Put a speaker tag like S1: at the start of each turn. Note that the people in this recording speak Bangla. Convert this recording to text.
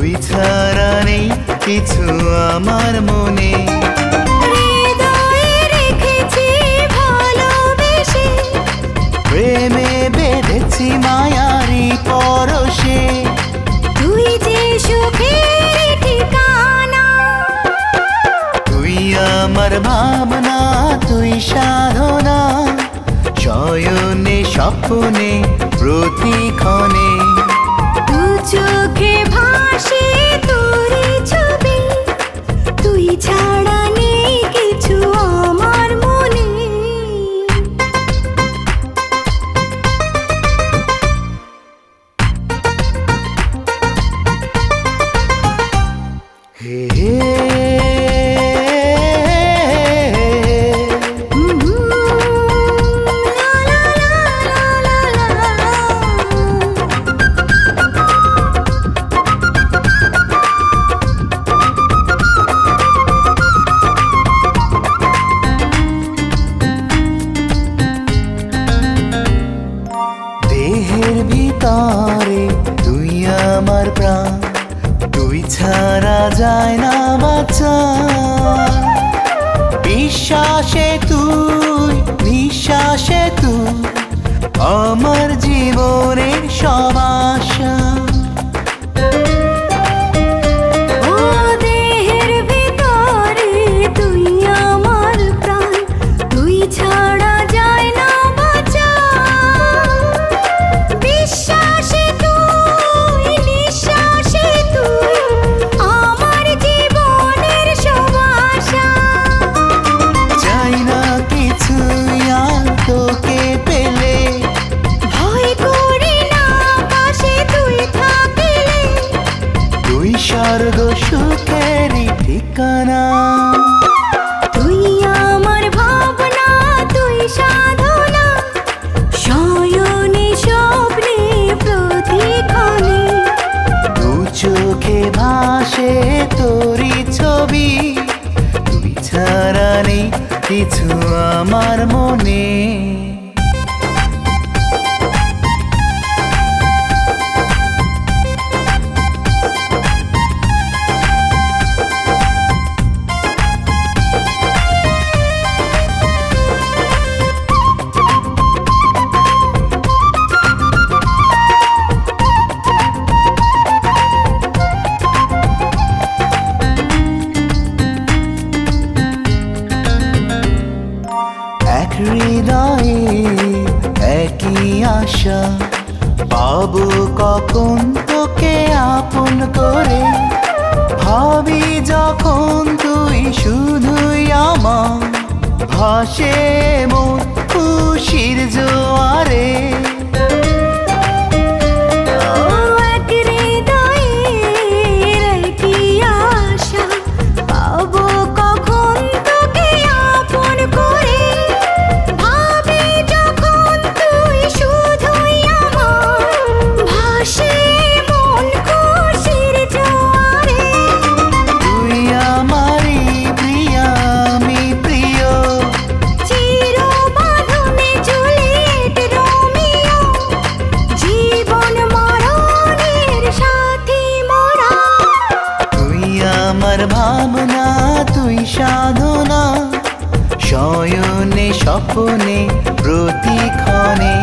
S1: তুই ছাড়া নেই কিছু আমার মনে।
S2: হৃদয়ে রেখেছি ভালোবেসে,
S1: প্রেমে বেঁধেছি মায়ারি পরশে।
S2: তুই যে সুখের ঠিকানা,
S1: তুই আমার ভাবনা, তুই সাধনা, শয়নে স্বপ্নে প্রতিক্ষণে।
S2: দু চোখে ভাসে তোরই ছবি, তুই ছাড়া নেই কিছু আমার মনে।
S1: হে হে দেহের ভিতরে তুই আমার প্রাণ, তুই ছাড়া যায় না বাঁচা। বিশ্বাসে তুই, নিঃশ্বাসে তুই, আমার জীবনের সব আশা।
S2: ও দেহের ভিতরে তুই আমার প্রাণ, তুই ছাড়া যায় না বাঁচা। বিশ্বাসে তুই, নিঃশ্বাসে তুই, আমার জীবনের সব আশা।
S1: চাই না কিছু আর তোকে পেলে,
S2: ভয় করি না পাশে তুই থাকিলে।
S1: তুই স্বর্গ সুখেরই ঠিকানা।
S2: তুই আমার ভাবনা, তুই সাধনা, শয়নে স্বপ্নে প্রতিক্ষণে।
S1: দু চোখে ভাসে তোরই ছবি, তুই ছাড়া নেই কিছু আমার মনে। এক হৃদয়ে একই আশা, পাবো কখন তোকে আপন করে। ভাবি যখন তুই শুধুই আমার, ভাসে মন খুশির জোয়ারে।
S2: এক হৃদয়ের একই আশা, পাবো কখন তোকে আপন করে। ভাবি যখন তুই শুধুই আমার, ভাসে মন খুশির জোয়ারে।
S1: তুই আমারই প্রিয়া, আমি প্রিয়,
S2: চিরবাঁধনে জুলিয়েট রোমিও, জীবন মরণের সাথী মোরা।
S1: তুই আমার ভাবনা, তুই সাধনা, শয়নে স্বপ্নে প্রতিক্ষণে।